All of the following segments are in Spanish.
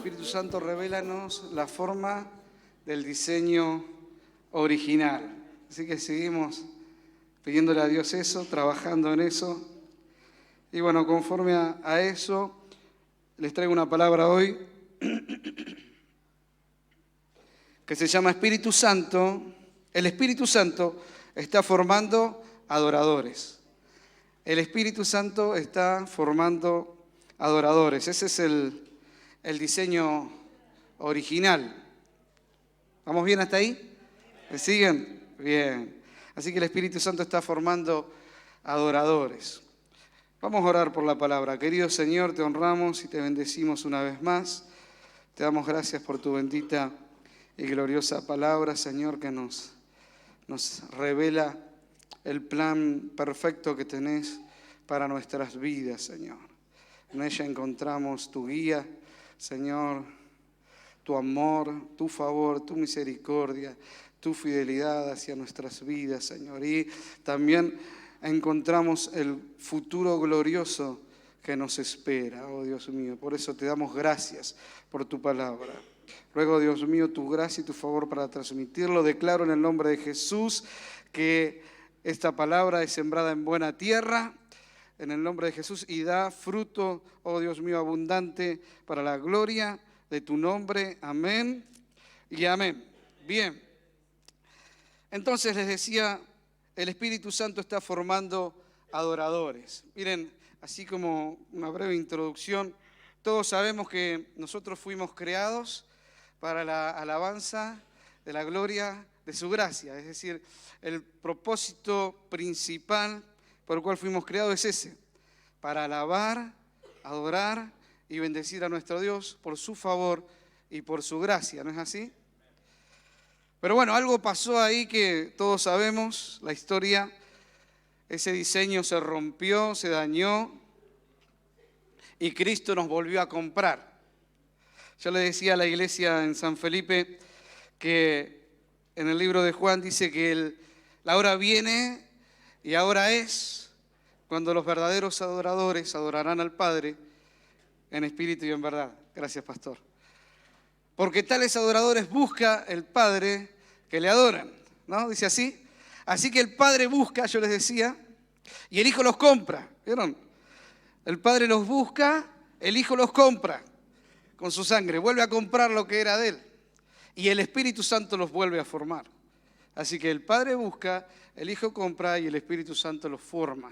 Espíritu Santo, revélanos la forma del diseño original. Así que seguimos pidiéndole a Dios eso, trabajando en eso. Y bueno, conforme a eso, les traigo una palabra hoy que se llama Espíritu Santo. El Espíritu Santo está formando adoradores. El Espíritu Santo está formando adoradores. Ese es el diseño original. ¿Vamos bien hasta ahí? ¿Me siguen? Bien. Así que el Espíritu Santo está formando adoradores. Vamos a orar por la palabra. Querido Señor, te honramos y te bendecimos una vez más. Te damos gracias por tu bendita y gloriosa palabra, Señor, que nos revela el plan perfecto que tenés para nuestras vidas, Señor. En ella encontramos tu guía, Señor, tu amor, tu favor, tu misericordia, tu fidelidad hacia nuestras vidas, Señor. Y también encontramos el futuro glorioso que nos espera, oh Dios mío. Por eso te damos gracias por tu palabra. Ruego, Dios mío, tu gracia y tu favor para transmitirlo. Declaro en el nombre de Jesús que esta palabra es sembrada en buena tierra, en el nombre de Jesús, y da fruto, oh Dios mío, abundante para la gloria de tu nombre. Amén y amén. Bien. Entonces les decía, el Espíritu Santo está formando adoradores. Miren, así como una breve introducción, todos sabemos que nosotros fuimos creados para la alabanza de la gloria de su gracia. Es decir, el propósito principal por el cual fuimos creados es ese, para alabar, adorar y bendecir a nuestro Dios por su favor y por su gracia, ¿no es así? Pero bueno, algo pasó ahí que todos sabemos, la historia, ese diseño se rompió, se dañó y Cristo nos volvió a comprar. Yo le decía a la iglesia en San Felipe que en el libro de Juan dice que la hora viene y ahora es cuando los verdaderos adoradores adorarán al Padre en espíritu y en verdad. Gracias, pastor. Porque tales adoradores busca el Padre que le adoran, ¿no? Dice así. Así que el Padre busca, yo les decía, y el Hijo los compra. ¿Vieron? El Padre los busca, el Hijo los compra con su sangre. Vuelve a comprar lo que era de él. Y el Espíritu Santo los vuelve a formar. Así que el Padre busca, el Hijo compra y el Espíritu Santo los forma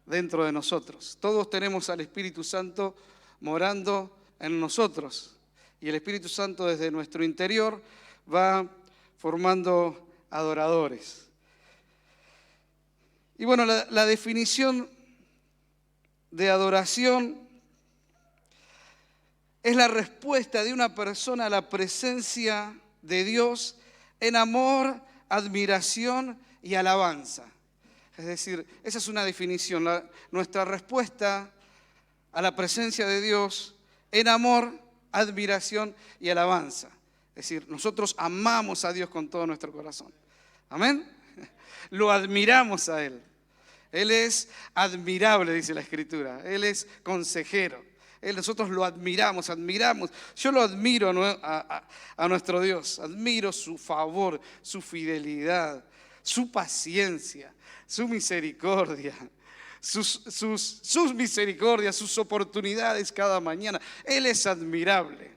dentro de nosotros. Todos tenemos al Espíritu Santo morando en nosotros. Y el Espíritu Santo desde nuestro interior va formando adoradores. Y bueno, la definición de adoración es la respuesta de una persona a la presencia de Dios en amor, admiración y alabanza. Es decir, esa es una definición, nuestra respuesta a la presencia de Dios en amor, admiración y alabanza. Es decir, nosotros amamos a Dios con todo nuestro corazón. ¿Amén? Lo admiramos a Él. Él es admirable, dice la Escritura. Él es consejero. Nosotros lo admiramos. Yo lo admiro a nuestro Dios. Admiro su favor, su fidelidad, su paciencia, su misericordia. Sus misericordias, sus oportunidades cada mañana. Él es admirable.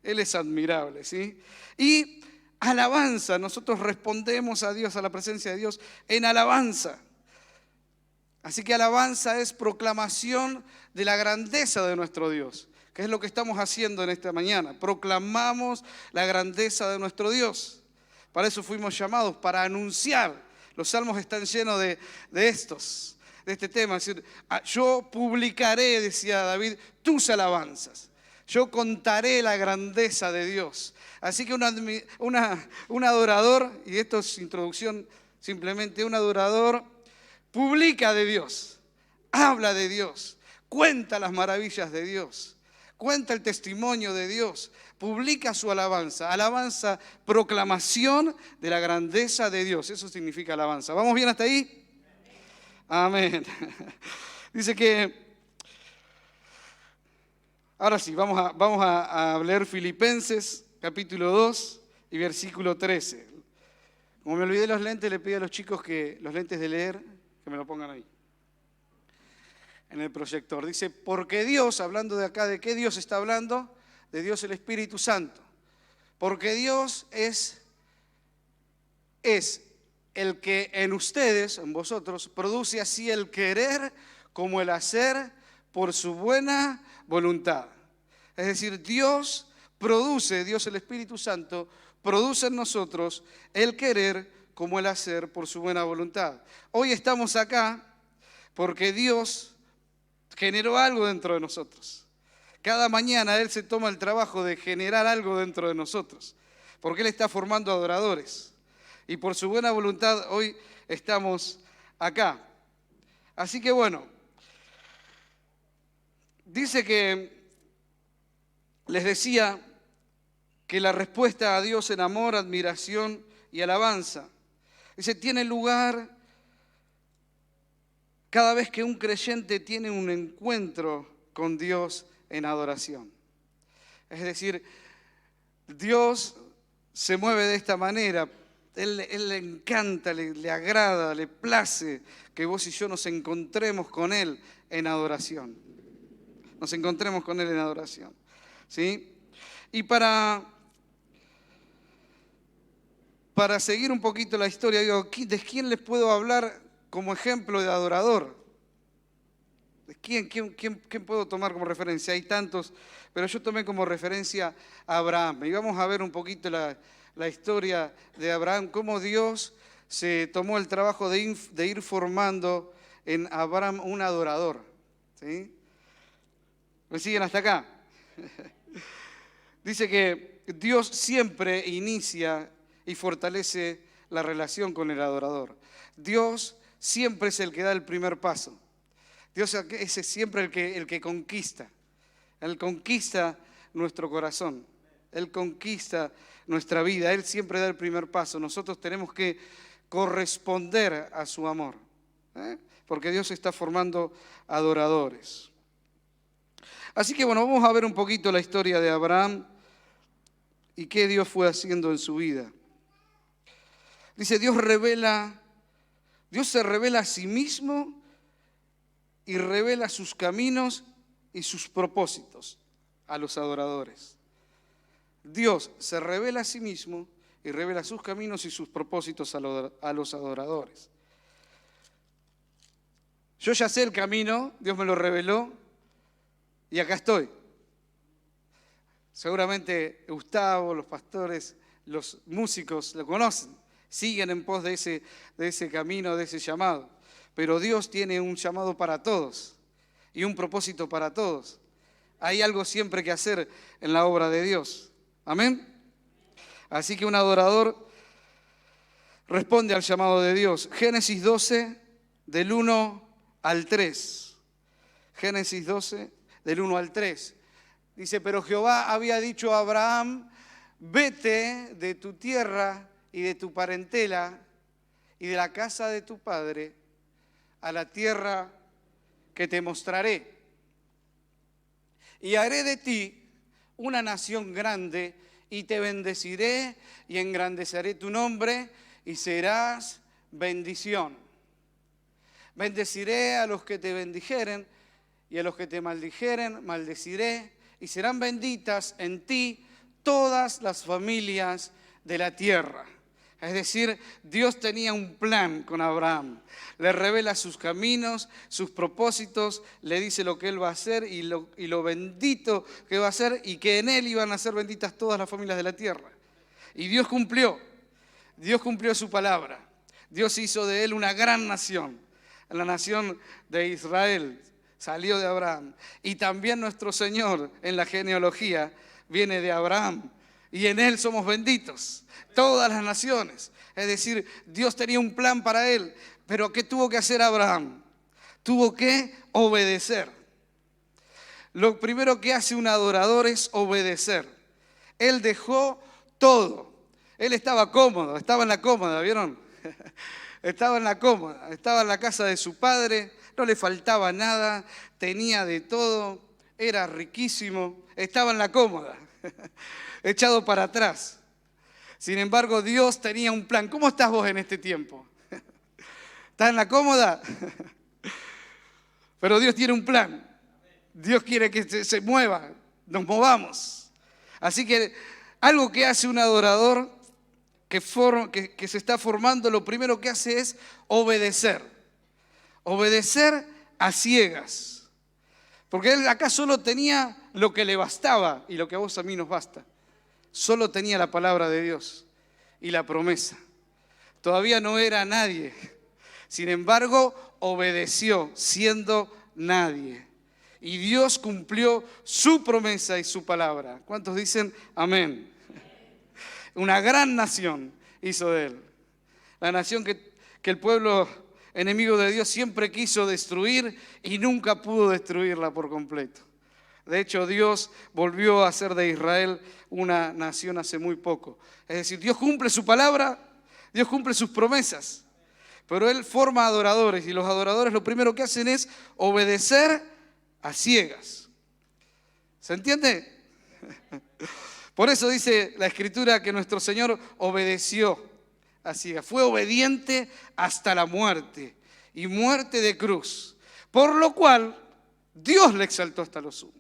Él es admirable, ¿sí? Y alabanza, nosotros respondemos a Dios, a la presencia de Dios en alabanza. Así que alabanza es proclamación de la grandeza de nuestro Dios, que es lo que estamos haciendo en esta mañana. Proclamamos la grandeza de nuestro Dios. Para eso fuimos llamados, para anunciar. Los salmos están llenos de este tema. Es decir, yo publicaré, decía David, tus alabanzas. Yo contaré la grandeza de Dios. Así que un adorador, y esto es introducción simplemente, un adorador publica de Dios, habla de Dios, cuenta las maravillas de Dios, cuenta el testimonio de Dios, publica su alabanza. Alabanza, proclamación de la grandeza de Dios. Eso significa alabanza. ¿Vamos bien hasta ahí? Amén. Dice que Ahora sí, vamos a leer Filipenses, capítulo 2 y versículo 13. Como me olvidé los lentes, le pido a los chicos que los lentes de leer, que me lo pongan ahí, en el proyector. Dice, porque Dios, hablando de acá, ¿de qué Dios está hablando? De Dios el Espíritu Santo. Porque Dios es el que en ustedes, en vosotros, produce así el querer como el hacer por su buena voluntad. Es decir, Dios el Espíritu Santo, produce en nosotros el querer como el hacer por su buena voluntad. Hoy estamos acá porque Dios generó algo dentro de nosotros. Cada mañana Él se toma el trabajo de generar algo dentro de nosotros, porque Él está formando adoradores. Y por su buena voluntad hoy estamos acá. Así que bueno, dice que, les decía, que la respuesta a Dios en amor, admiración y alabanza, dice, tiene lugar cada vez que un creyente tiene un encuentro con Dios en adoración. Es decir, Dios se mueve de esta manera. Él le encanta, le agrada, le place que vos y yo nos encontremos con Él en adoración. Nos encontremos con Él en adoración. ¿Sí? Y para seguir un poquito la historia, digo, ¿de quién les puedo hablar como ejemplo de adorador? ¿De quién puedo tomar como referencia? Hay tantos, pero yo tomé como referencia a Abraham. Y vamos a ver un poquito la historia de Abraham, cómo Dios se tomó el trabajo de ir formando en Abraham un adorador. ¿Sí? ¿Me siguen hasta acá? Dice que Dios siempre inicia y fortalece la relación con el adorador. Dios siempre es el que da el primer paso. Dios es siempre el que conquista. Él conquista nuestro corazón. Él conquista nuestra vida. Él siempre da el primer paso. Nosotros tenemos que corresponder a su amor. Porque Dios está formando adoradores. Así que bueno, vamos a ver un poquito la historia de Abraham y qué Dios fue haciendo en su vida. Dice, Dios se revela a sí mismo y revela sus caminos y sus propósitos a los adoradores. Dios se revela a sí mismo y revela sus caminos y sus propósitos a los adoradores. Yo ya sé el camino, Dios me lo reveló y acá estoy. Seguramente Gustavo, los pastores, los músicos lo conocen, siguen en pos de ese camino, de ese llamado. Pero Dios tiene un llamado para todos y un propósito para todos. Hay algo siempre que hacer en la obra de Dios. Amén. Así que un adorador responde al llamado de Dios. Génesis 12, del 1 al 3. Génesis 12, del 1 al 3. Dice, pero Jehová había dicho a Abraham, vete de tu tierra y de tu parentela y de la casa de tu padre a la tierra que te mostraré. Y haré de ti una nación grande y te bendeciré y engrandeceré tu nombre y serás bendición. Bendeciré a los que te bendijeren y a los que te maldijeren, maldeciré y serán benditas en ti todas las familias de la tierra. Es decir, Dios tenía un plan con Abraham. Le revela sus caminos, sus propósitos, le dice lo que él va a hacer y lo bendito que va a ser y que en él iban a ser benditas todas las familias de la tierra. Y Dios cumplió su palabra. Dios hizo de él una gran nación, la nación de Israel. Salió de Abraham. Y también nuestro Señor en la genealogía viene de Abraham. Y en Él somos benditos, todas las naciones. Es decir, Dios tenía un plan para Él. Pero ¿qué tuvo que hacer Abraham? Tuvo que obedecer. Lo primero que hace un adorador es obedecer. Él dejó todo. Él estaba cómodo, estaba en la cómoda, ¿vieron? Estaba en la cómoda, estaba en la casa de su padre. No le faltaba nada, tenía de todo, era riquísimo, estaba en la cómoda, echado para atrás. Sin embargo, Dios tenía un plan. ¿Cómo estás vos en este tiempo? ¿Estás en la cómoda? Pero Dios tiene un plan. Dios quiere que se mueva, nos movamos. Así que algo que hace un adorador que se está formando, lo primero que hace es obedecer. Obedecer a ciegas. Porque él acá solo tenía lo que le bastaba y lo que a vos a mí nos basta. Solo tenía la palabra de Dios y la promesa. Todavía no era nadie. Sin embargo, obedeció siendo nadie. Y Dios cumplió su promesa y su palabra. ¿Cuántos dicen amén? Una gran nación hizo de él. La nación que el pueblo enemigo de Dios siempre quiso destruir y nunca pudo destruirla por completo. De hecho, Dios volvió a hacer de Israel una nación hace muy poco. Es decir, Dios cumple su palabra, Dios cumple sus promesas, pero Él forma adoradores y los adoradores lo primero que hacen es obedecer a ciegas. ¿Se entiende? Por eso dice la Escritura que nuestro Señor obedeció a ciegas. Fue obediente hasta la muerte y muerte de cruz, por lo cual Dios le exaltó hasta lo sumo.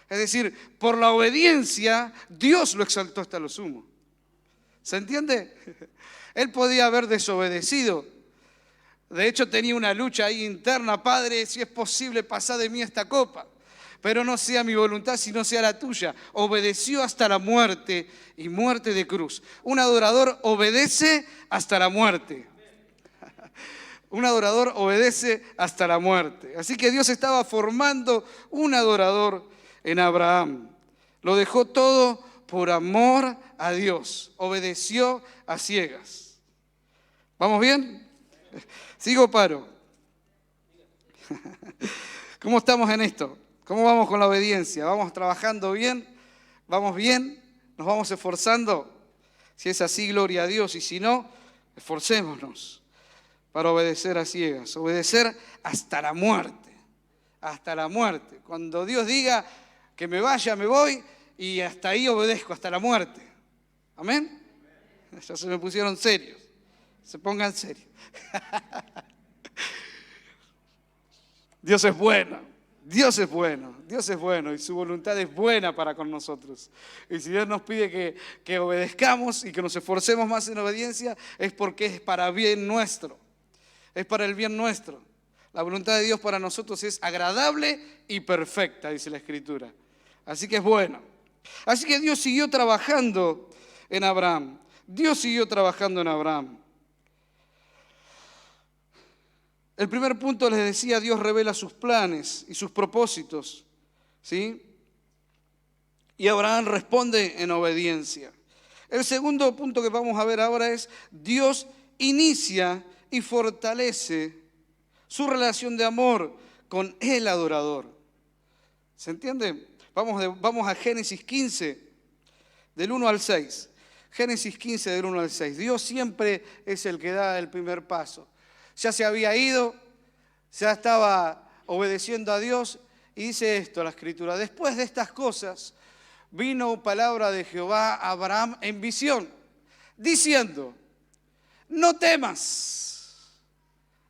Es decir, por la obediencia, Dios lo exaltó hasta lo sumo. ¿Se entiende? Él podía haber desobedecido. De hecho, tenía una lucha ahí interna. Padre, si es posible, pasá de mí esta copa. Pero no sea mi voluntad, sino sea la tuya. Obedeció hasta la muerte y muerte de cruz. Un adorador obedece hasta la muerte. Un adorador obedece hasta la muerte. Así que Dios estaba formando un adorador en Abraham. Lo dejó todo por amor a Dios. Obedeció a ciegas. ¿Vamos bien? ¿Sigo o paro? ¿Cómo estamos en esto? ¿Cómo vamos con la obediencia? ¿Vamos trabajando bien? ¿Vamos bien? ¿Nos vamos esforzando? Si es así, gloria a Dios. Y si no, esforcémonos para obedecer a ciegas. Obedecer hasta la muerte. Hasta la muerte. Cuando Dios diga que me vaya, me voy y hasta ahí obedezco, hasta la muerte. ¿Amén? Ya se me pusieron serios. Se pongan serios. Dios es bueno. Dios es bueno, Dios es bueno y su voluntad es buena para con nosotros. Y si Dios nos pide que obedezcamos y que nos esforcemos más en obediencia, es porque es para bien nuestro, es para el bien nuestro. La voluntad de Dios para nosotros es agradable y perfecta, dice la Escritura. Así que es bueno. Así que Dios siguió trabajando en Abraham. Dios siguió trabajando en Abraham. El primer punto les decía, Dios revela sus planes y sus propósitos, ¿sí? Y Abraham responde en obediencia. El segundo punto que vamos a ver ahora es, Dios inicia y fortalece su relación de amor con el adorador. ¿Se entiende? Vamos a Génesis 15, del 1 al 6. Génesis 15, del 1 al 6. Dios siempre es el que da el primer paso. Ya se había ido, ya estaba obedeciendo a Dios y dice esto la Escritura. Después de estas cosas vino palabra de Jehová a Abraham en visión, diciendo, no temas,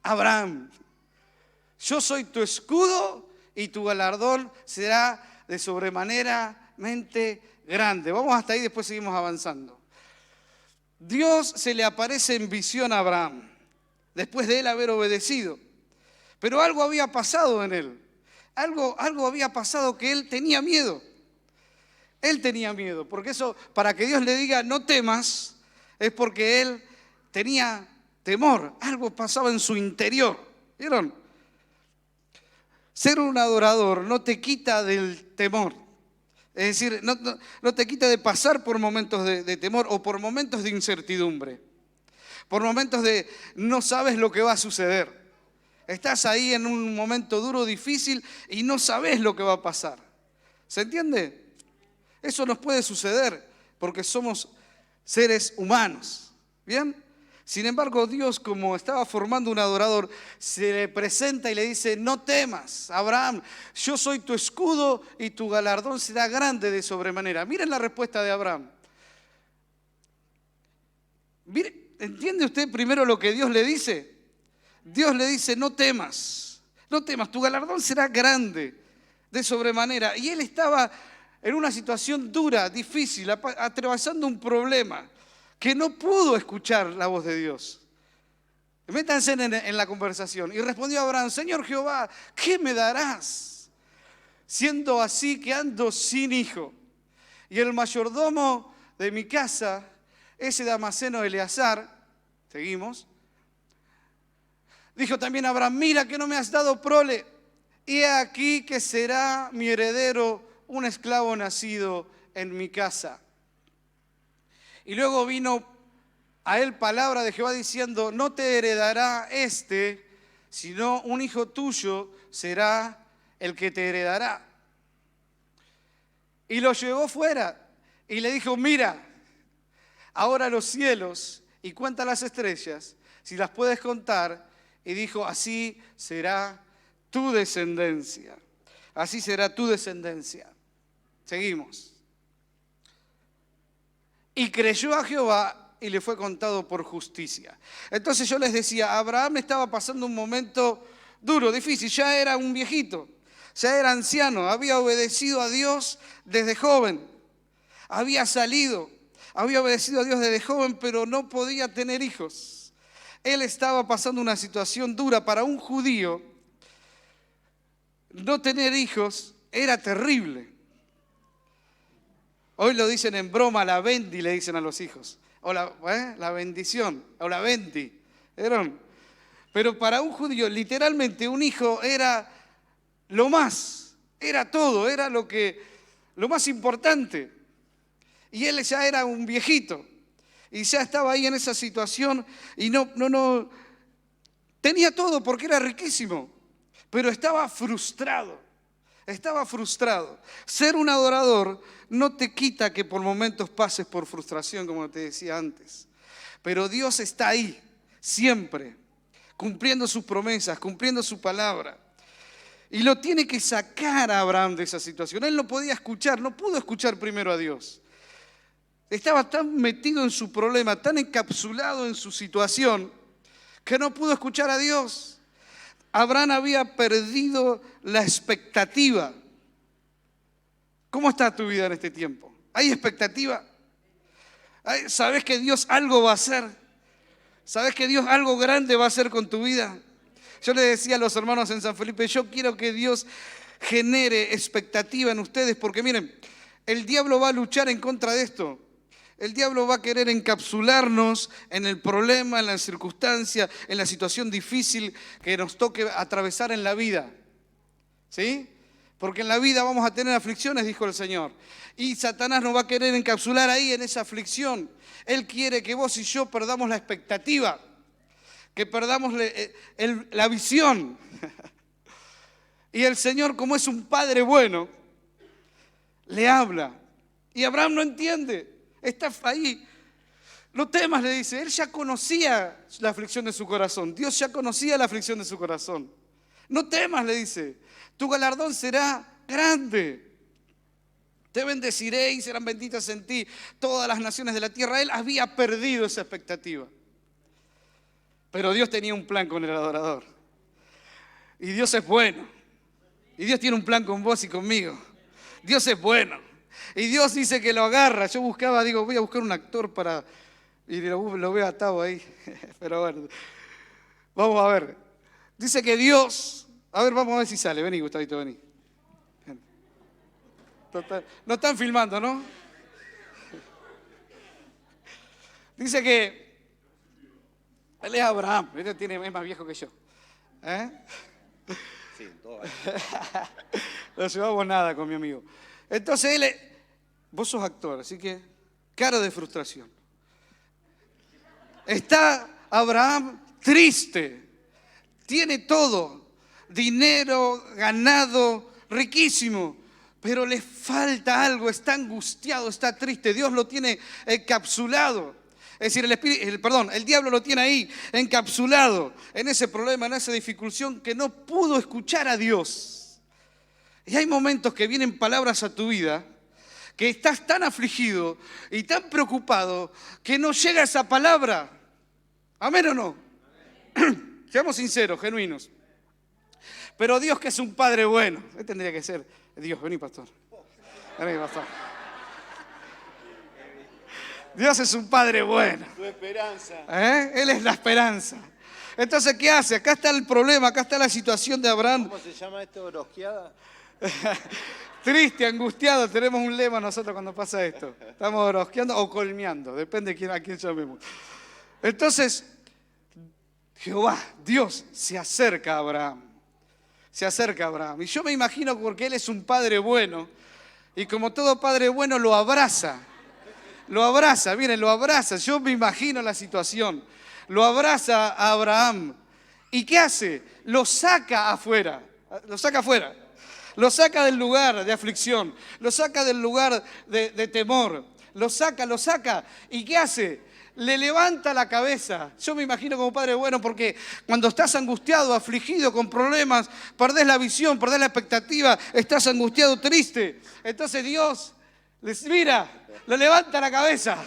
Abraham, yo soy tu escudo y tu galardón será de sobremanera grande. Vamos hasta ahí, después seguimos avanzando. Dios se le aparece en visión a Abraham, después de él haber obedecido. Pero algo había pasado en él. Algo había pasado que él tenía miedo. Él tenía miedo, porque eso, para que Dios le diga no temas, es porque él tenía temor. Algo pasaba en su interior. ¿Vieron? Ser un adorador no te quita del temor. Es decir, no te quita de pasar por momentos de temor o por momentos de incertidumbre. Por momentos de no sabes lo que va a suceder. Estás ahí en un momento duro, difícil y no sabes lo que va a pasar. ¿Se entiende? Eso nos puede suceder porque somos seres humanos. ¿Bien? Sin embargo, Dios, como estaba formando un adorador, se le presenta y le dice, no temas, Abraham, yo soy tu escudo y tu galardón será grande de sobremanera. Miren la respuesta de Abraham. Mire, ¿entiende usted primero lo que Dios le dice? Dios le dice, no temas, no temas, tu galardón será grande de sobremanera. Y él estaba en una situación dura, difícil, atravesando un problema, que no pudo escuchar la voz de Dios. Métanse en la conversación. Y respondió Abraham, Señor Jehová, ¿qué me darás? Siendo así que ando sin hijo. Y el mayordomo de mi casa, ese Damaseno Eleazar, seguimos, dijo también Abraham, mira que no me has dado prole, y he aquí que será mi heredero un esclavo nacido en mi casa. Y luego vino a él palabra de Jehová diciendo, no te heredará sino un hijo tuyo será el que te heredará. Y lo llevó fuera y le dijo, mira, ahora los cielos y cuenta las estrellas, si las puedes contar. Y dijo, así será tu descendencia. Así será tu descendencia. Seguimos. Y creyó a Jehová y le fue contado por justicia. Entonces yo les decía, Abraham estaba pasando un momento duro, difícil. Ya era un viejito, ya era anciano, había obedecido a Dios desde joven. Había obedecido a Dios desde joven, pero no podía tener hijos. Él estaba pasando una situación dura. Para un judío, no tener hijos era terrible. Hoy lo dicen en broma, la bendi le dicen a los hijos. O la bendición, o la bendi. ¿Vieron? Pero para un judío, literalmente, un hijo era lo más, era todo, era lo más importante. Y él ya era un viejito. Y ya estaba ahí en esa situación y no tenía todo porque era riquísimo, pero estaba frustrado. Ser un adorador no te quita que por momentos pases por frustración, como te decía antes. Pero Dios está ahí, siempre, cumpliendo sus promesas, cumpliendo su palabra. Y lo tiene que sacar a Abraham de esa situación. Él no podía escuchar, no pudo escuchar primero a Dios. Estaba tan metido en su problema, tan encapsulado en su situación, que no pudo escuchar a Dios. Abraham había perdido la expectativa. ¿Cómo está tu vida en este tiempo? ¿Hay expectativa? ¿Sabes que Dios algo va a hacer? ¿Sabes que Dios algo grande va a hacer con tu vida? Yo le decía a los hermanos en San Felipe, yo quiero que Dios genere expectativa en ustedes, porque miren, el diablo va a luchar en contra de esto. El diablo va a querer encapsularnos en el problema, en la circunstancia, en la situación difícil que nos toque atravesar en la vida. ¿Sí? Porque en la vida vamos a tener aflicciones, dijo el Señor. Y Satanás nos va a querer encapsular ahí en esa aflicción. Él quiere que vos y yo perdamos la expectativa, que perdamos la visión. Y el Señor, como es un Padre bueno, le habla. Y Abraham no entiende. Está ahí. No temas, le dice. Él ya conocía la aflicción de su corazón. Dios ya conocía la aflicción de su corazón. No temas, le dice. Tu galardón será grande. Te bendeciré y serán benditas en ti todas las naciones de la tierra. Él había perdido esa expectativa. Pero Dios tenía un plan con el adorador. Y Dios es bueno. Y Dios tiene un plan con vos y conmigo. Dios es bueno. Y Dios dice que lo agarra. Yo buscaba, digo, voy a buscar un actor para... Y lo veo atado ahí. Pero bueno, vamos a ver. Dice que Dios... A ver, vamos a ver si sale. Vení, Gustavito, vení. Total. No están filmando, ¿no? Dice que... Él es Abraham. Él es más viejo que yo. Sí, todo. No llevamos nada con mi amigo. Entonces vos sos actor, así que cara de frustración. Está Abraham triste, tiene todo, dinero, ganado, riquísimo, pero le falta algo, está angustiado, está triste. Dios lo tiene encapsulado. Es decir, el diablo lo tiene ahí, encapsulado en ese problema, en esa dificultad que no pudo escuchar a Dios. Y hay momentos que vienen palabras a tu vida que estás tan afligido y tan preocupado que no llega esa palabra. ¿Amén o no? Seamos sinceros, genuinos. Pero Dios, que es un Padre bueno, Él tendría que ser Dios. Vení, pastor. Vení, pastor. Dios es un Padre bueno. Tu esperanza. Él es la esperanza. Entonces, ¿qué hace? Acá está el problema, acá está la situación de Abraham. ¿Cómo se llama esto? ¿Rosqueada? Triste, angustiado, tenemos un lema nosotros cuando pasa esto. Estamos rosqueando o colmeando, depende de a quién llamemos. Entonces, Jehová, Dios, se acerca a Abraham. Se acerca a Abraham. Y yo me imagino porque Él es un Padre bueno. Y como todo Padre bueno, lo abraza. Lo abraza, miren, lo abraza. Yo me imagino la situación. Lo abraza a Abraham. ¿Y qué hace? Lo saca afuera. Lo saca afuera. Lo saca del lugar de aflicción. Lo saca del lugar de temor. Lo saca. ¿Y qué hace? Le levanta la cabeza. Yo me imagino como Padre bueno porque cuando estás angustiado, afligido, con problemas, perdés la visión, perdés la expectativa, estás angustiado, triste. Entonces Dios les mira, le levanta la cabeza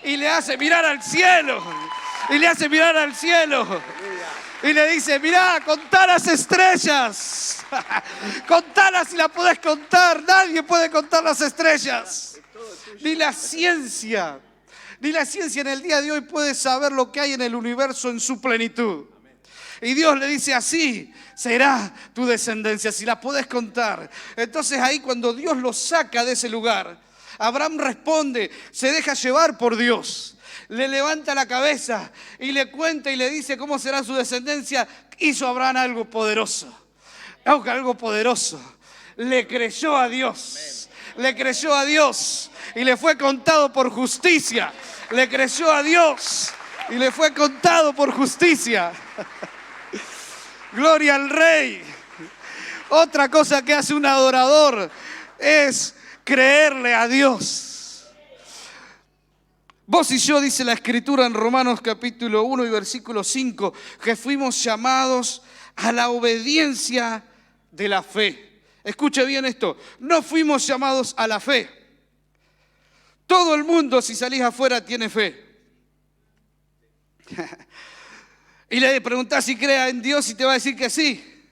y le hace mirar al cielo. Y le hace mirar al cielo. Y le dice, mirá, contá las estrellas. Contalas si la podés contar. Nadie puede contar las estrellas. Ni la ciencia. Ni la ciencia en el día de hoy puede saber lo que hay en el universo en su plenitud. Y Dios le dice, así será tu descendencia, si la podés contar. Entonces ahí cuando Dios lo saca de ese lugar, Abraham responde, se deja llevar por Dios. Le levanta la cabeza y le cuenta y le dice cómo será su descendencia. Hizo Abraham algo poderoso. Algo poderoso. Le creyó a Dios. Le creyó a Dios. Y le fue contado por justicia. Le creyó a Dios. Y le fue contado por justicia. Gloria al Rey. Otra cosa que hace un adorador es creerle a Dios. Vos y yo, dice la Escritura en Romanos capítulo 1 y versículo 5, que fuimos llamados a la obediencia de la fe. Escuche bien esto, no fuimos llamados a la fe. Todo el mundo, si salís afuera, tiene fe. Y le preguntás si crea en Dios y te va a decir que sí.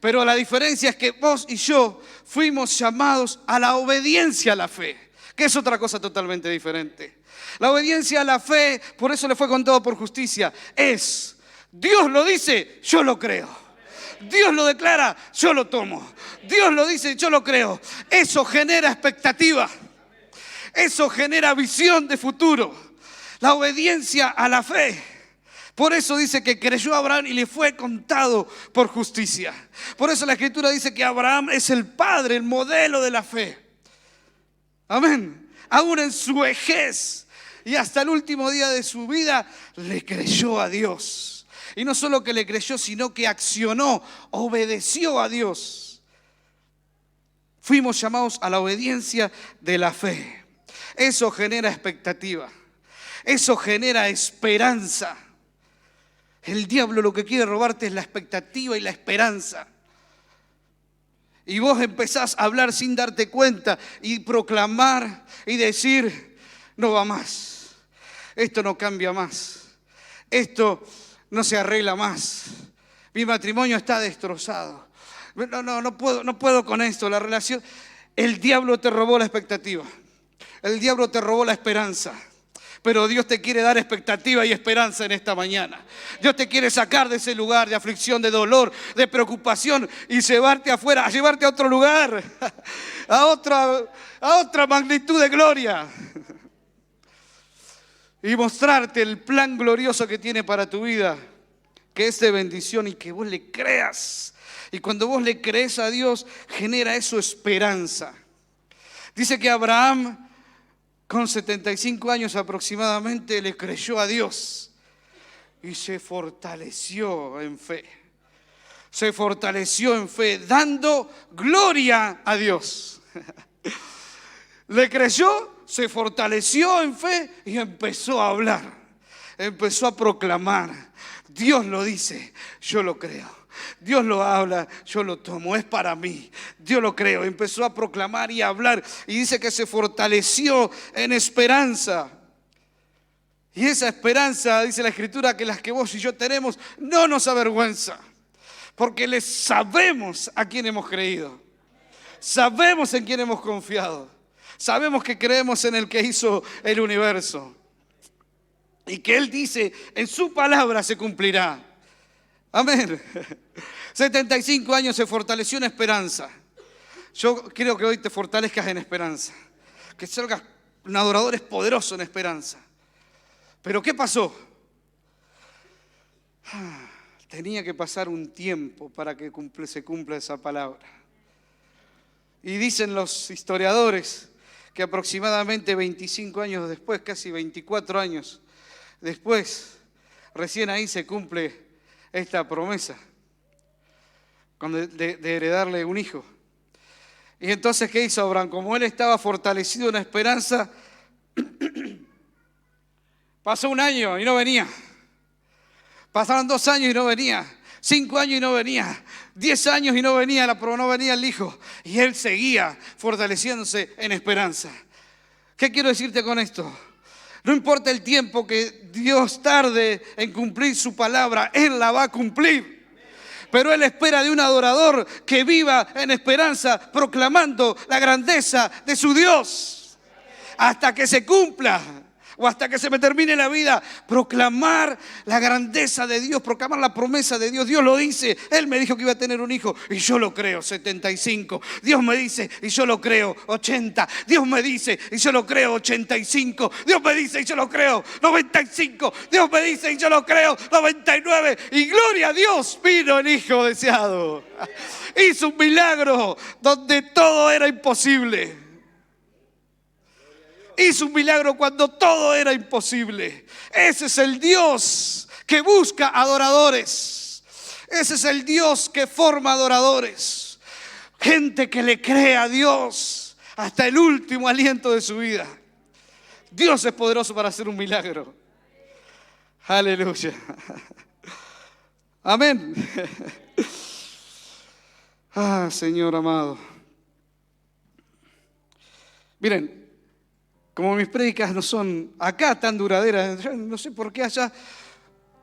Pero la diferencia es que vos y yo fuimos llamados a la obediencia a la fe, que es otra cosa totalmente diferente. La obediencia a la fe, por eso le fue contado por justicia, es, Dios lo dice, yo lo creo. Dios lo declara, yo lo tomo. Dios lo dice, yo lo creo. Eso genera expectativa. Eso genera visión de futuro. La obediencia a la fe. Por eso dice que creyó a Abraham y le fue contado por justicia. Por eso la Escritura dice que Abraham es el padre, el modelo de la fe. Amén. Aún en su vejez y hasta el último día de su vida le creyó a Dios. Y no solo que le creyó, sino que accionó, obedeció a Dios. Fuimos llamados a la obediencia de la fe. Eso genera expectativa. Eso genera esperanza. El diablo lo que quiere robarte es la expectativa y la esperanza. Y vos empezás a hablar sin darte cuenta y proclamar y decir, no va más. Esto no cambia más. Esto no se arregla más. Mi matrimonio está destrozado. No puedo con esto. La relación. El diablo te robó la expectativa. El diablo te robó la esperanza. Pero Dios te quiere dar expectativa y esperanza en esta mañana. Dios te quiere sacar de ese lugar de aflicción, de dolor, de preocupación y llevarte afuera, a llevarte a otro lugar, a otra magnitud de gloria. Y mostrarte el plan glorioso que tiene para tu vida, que es de bendición y que vos le creas. Y cuando vos le crees a Dios, genera eso esperanza. Dice que Abraham, con 75 años aproximadamente, le creyó a Dios y se fortaleció en fe. Se fortaleció en fe, dando gloria a Dios. Le creyó, se fortaleció en fe y empezó a hablar, empezó a proclamar. Dios lo dice, yo lo creo. Dios lo habla, yo lo tomo, es para mí. Dios lo creo. Empezó a proclamar y a hablar y dice que se fortaleció en esperanza. Y esa esperanza, dice la Escritura, que las que vos y yo tenemos, no nos avergüenza, porque les sabemos a quién hemos creído. Sabemos en quién hemos confiado. Sabemos que creemos en el que hizo el universo. Y que Él dice, en su palabra se cumplirá. Amén. 75 años se fortaleció en esperanza. Yo quiero que hoy te fortalezcas en esperanza. Que salgas un adorador poderoso en esperanza. Pero ¿qué pasó? Tenía que pasar un tiempo para que se cumpla esa palabra. Y dicen los historiadores que aproximadamente 25 años después, casi 24 años después, recién ahí se cumple esta promesa de heredarle un hijo. Y entonces, ¿qué hizo Abraham? Como él estaba fortalecido en esperanza, pasó un año y no venía. Pasaron 2 años y no venía. 5 años y no venía. 10 años y no venía el hijo. Y él seguía fortaleciéndose en esperanza. ¿Qué quiero decirte con esto? No importa el tiempo que Dios tarde en cumplir su palabra, Él la va a cumplir. Pero Él espera de un adorador que viva en esperanza, proclamando la grandeza de su Dios. Hasta que se cumpla, o hasta que se me termine la vida, proclamar la grandeza de Dios, proclamar la promesa de Dios. Dios lo dice, Él me dijo que iba a tener un hijo y yo lo creo, 75. Dios me dice y yo lo creo, 80. Dios me dice y yo lo creo, 85. Dios me dice y yo lo creo, 95. Dios me dice y yo lo creo, 99. Y gloria a Dios, vino el hijo deseado. Hizo un milagro donde todo era imposible. Hizo un milagro cuando todo era imposible. Ese es el Dios que busca adoradores. Ese es el Dios que forma adoradores. Gente que le cree a Dios hasta el último aliento de su vida. Dios es poderoso para hacer un milagro. Aleluya. Amén. Señor amado. Miren, como mis prédicas no son acá tan duraderas, yo no sé por qué allá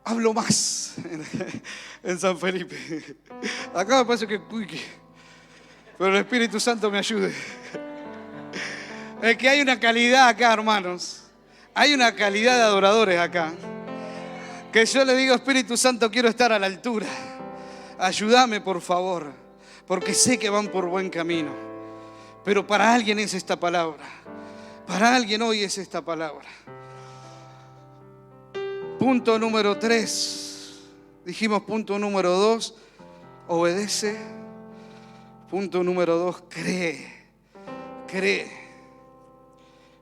hablo más en San Felipe. Acá me parece que pero el Espíritu Santo me ayude. Es que hay una calidad acá, hermanos. Hay una calidad de adoradores acá. Que yo le digo, Espíritu Santo, quiero estar a la altura. Ayúdame, por favor, porque sé que van por buen camino. Pero para alguien es esta palabra. Para alguien hoy es esta palabra. Punto número 3. Dijimos punto número 2, obedece. Punto número 2, cree. Cree.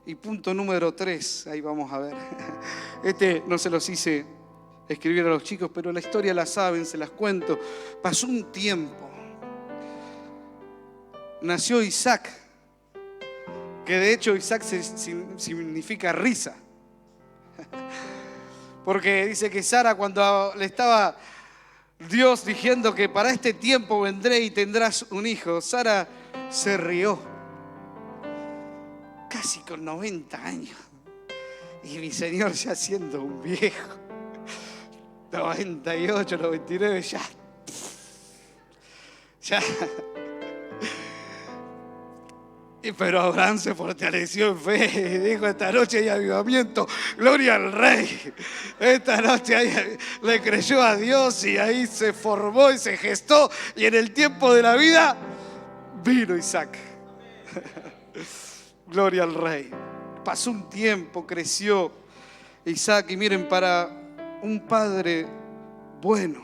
Y punto número 3, ahí vamos a ver. No se los hice escribir a los chicos, pero la historia la saben, se las cuento. Pasó un tiempo. Nació Isaac. Que de hecho Isaac significa risa. Porque dice que Sara, cuando le estaba Dios diciendo que para este tiempo vendré y tendrás un hijo, Sara se rió. Casi con 90 años. Y mi Señor ya siendo un viejo. 98, 99, ya. Pero Abraham se fortaleció en fe y dijo: esta noche hay avivamiento, gloria al Rey. Esta noche le creyó a Dios y ahí se formó y se gestó. Y en el tiempo de la vida vino Isaac. Gloria al Rey. Pasó un tiempo, creció Isaac. Y miren, para un padre bueno,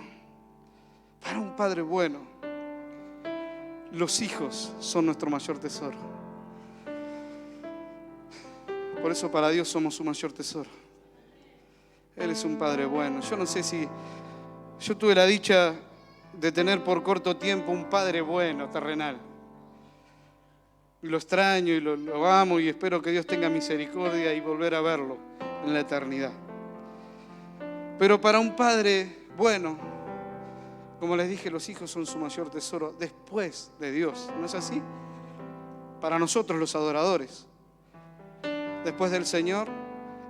los hijos son nuestro mayor tesoro. Por eso para Dios somos su mayor tesoro. Él es un Padre bueno. Yo no sé si yo tuve la dicha de tener por corto tiempo un Padre bueno, terrenal. Y lo extraño y lo amo y espero que Dios tenga misericordia y volver a verlo en la eternidad. Pero para un padre bueno, como les dije, los hijos son su mayor tesoro después de Dios, ¿no es así? Para nosotros los adoradores, después del Señor,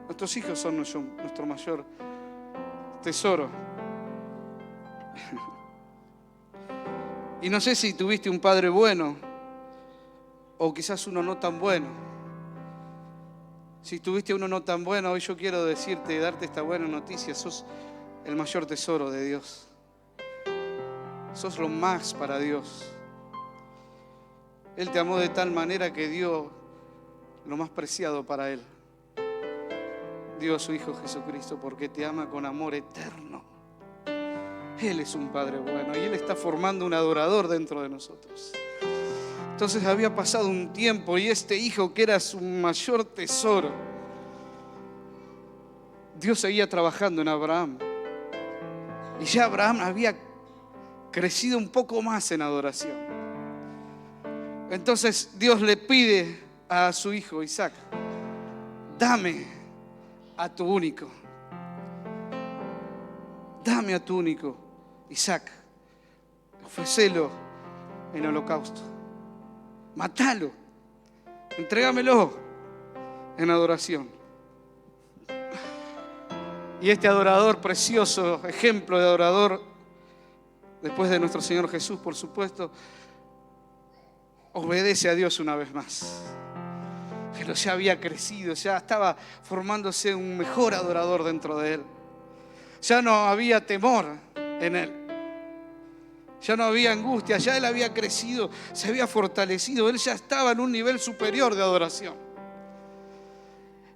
nuestros hijos son nuestro mayor tesoro. Y no sé si tuviste un padre bueno o quizás uno no tan bueno. Si tuviste uno no tan bueno, hoy yo quiero decirte y darte esta buena noticia: sos el mayor tesoro de Dios. Sos lo más para Dios. Él te amó de tal manera que dio lo más preciado para Él. Dio a su Hijo Jesucristo porque te ama con amor eterno. Él es un Padre bueno y Él está formando un adorador dentro de nosotros. Entonces había pasado un tiempo y este hijo, que era su mayor tesoro, Dios seguía trabajando en Abraham. Y ya Abraham había crecido un poco más en adoración. Entonces Dios le pide a su hijo Isaac: dame a tu único. Dame a tu único, Isaac. Ofrécelo en holocausto. Mátalo. Entrégamelo en adoración. Y este adorador precioso, ejemplo de adorador, después de nuestro Señor Jesús, por supuesto, obedece a Dios una vez más. Pero ya había crecido, ya estaba formándose un mejor adorador dentro de él. Ya no había temor en él. Ya no había angustia, ya él había crecido, se había fortalecido. Él ya estaba en un nivel superior de adoración.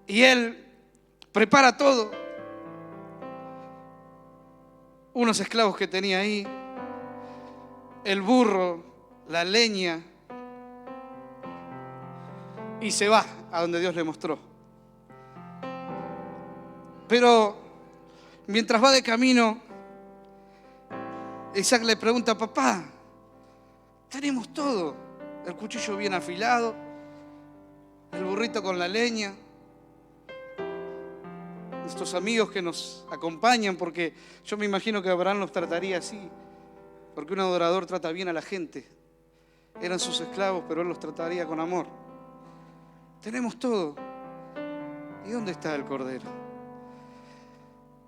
Y él prepara todo. Unos esclavos que tenía ahí, el burro, la leña, y se va a donde Dios le mostró. Pero mientras va de camino, Isaac le pregunta: papá, tenemos todo, el cuchillo bien afilado, el burrito con la leña, nuestros amigos que nos acompañan, porque yo me imagino que Abraham los trataría así, porque un adorador trata bien a la gente. Eran sus esclavos, pero él los trataría con amor. Tenemos todo. ¿Y dónde está el cordero?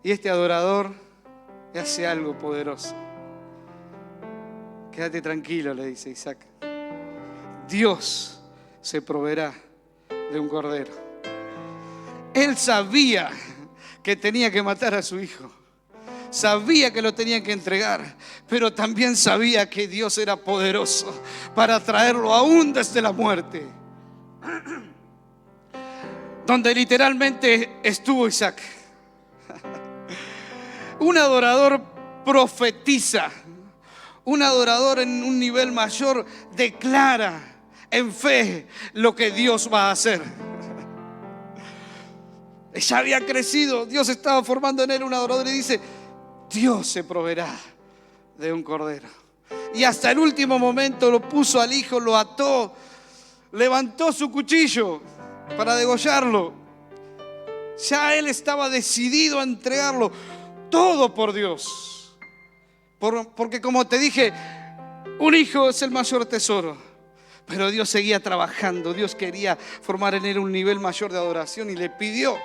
Y este adorador hace algo poderoso. Quédate tranquilo, le dice Isaac. Dios se proveerá de un cordero. Él sabía que tenía que matar a su hijo. Sabía que lo tenía que entregar, pero también sabía que Dios era poderoso para traerlo aún desde la muerte. Donde literalmente estuvo Isaac. Un adorador profetiza. Un adorador en un nivel mayor declara en fe lo que Dios va a hacer. Ya había crecido, Dios estaba formando en él un adorador y dice: Dios se proveerá de un cordero. Y hasta el último momento lo puso al hijo, lo ató, levantó su cuchillo para degollarlo. Ya él estaba decidido a entregarlo todo por Dios. Porque como te dije, un hijo es el mayor tesoro. Pero Dios seguía trabajando. Dios quería formar en él un nivel mayor de adoración y le pidió.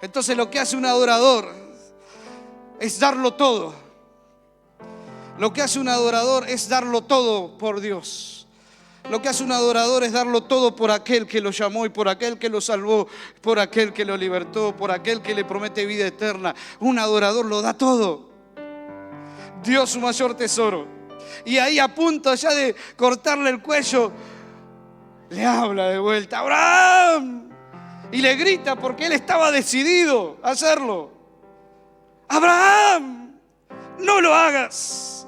Entonces lo que hace un adorador es darlo todo. Lo que hace un adorador es darlo todo por Dios. Lo que hace un adorador es darlo todo por aquel que lo llamó y por aquel que lo salvó, por aquel que lo libertó, por aquel que le promete vida eterna. Un adorador lo da todo. Dio su mayor tesoro. Y ahí, a punto ya de cortarle el cuello, le habla de vuelta: ¡Abraham! Y le grita, porque él estaba decidido a hacerlo: ¡Abraham! ¡No lo hagas!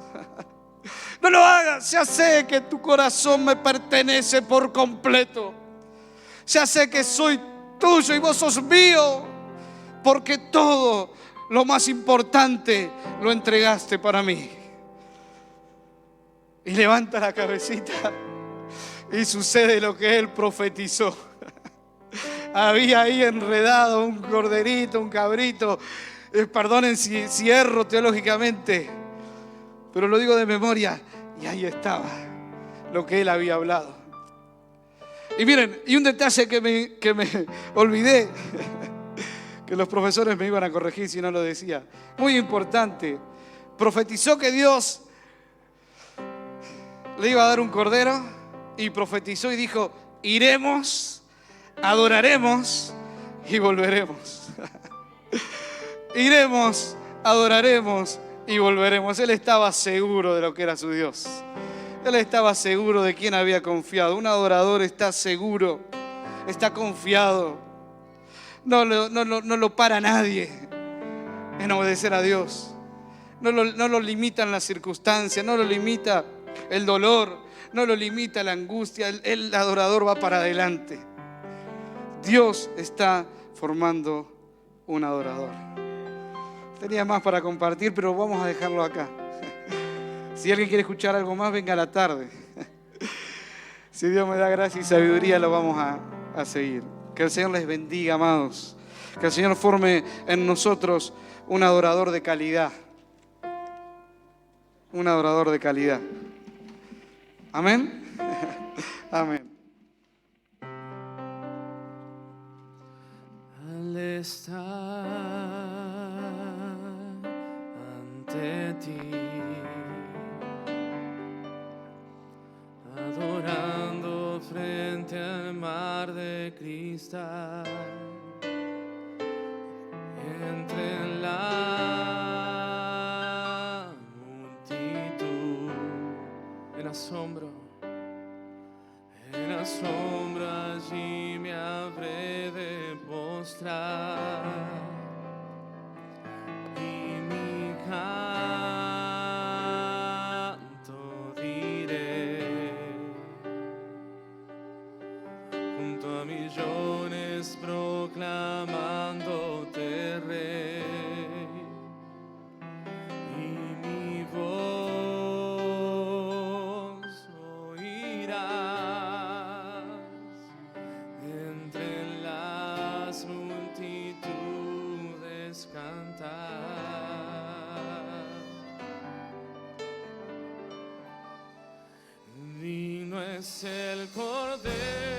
No lo hagas, ya sé que tu corazón me pertenece por completo. Ya sé que soy tuyo y vos sos mío, porque todo lo más importante lo entregaste para mí. Y levanta la cabecita Y sucede lo que él profetizó. Había ahí enredado un corderito, un cabrito. Perdonen si erro teológicamente, pero lo digo de memoria. Y ahí estaba lo que él había hablado. Y miren, y un detalle que me olvidé, que los profesores me iban a corregir si no lo decía. Muy importante. Profetizó que Dios le iba a dar un cordero y profetizó y dijo: iremos, adoraremos y volveremos. Iremos, adoraremos y volveremos. Él estaba seguro de lo que era su Dios. Él estaba seguro de quién había confiado. Un adorador está seguro, está confiado. No lo para nadie en obedecer a Dios. No lo limitan las circunstancias, no lo limita el dolor, no lo limita la angustia. El adorador va para adelante. Dios está formando un adorador. Tenía más para compartir, pero vamos a dejarlo acá. Si alguien quiere escuchar algo más, venga a la tarde. Si Dios me da gracia y sabiduría, lo vamos a seguir. Que el Señor les bendiga, amados. Que el Señor forme en nosotros un adorador de calidad. Un adorador de calidad. Amén. Amén. Al estar ante ti, adorando frente al mar de cristal, entre la multitud, en asombro allí me habré de postrar, y mi canto diré junto a millones proclamándote Rey, y mi voz oirás entre las multitudes cantar. Digno es el Cordero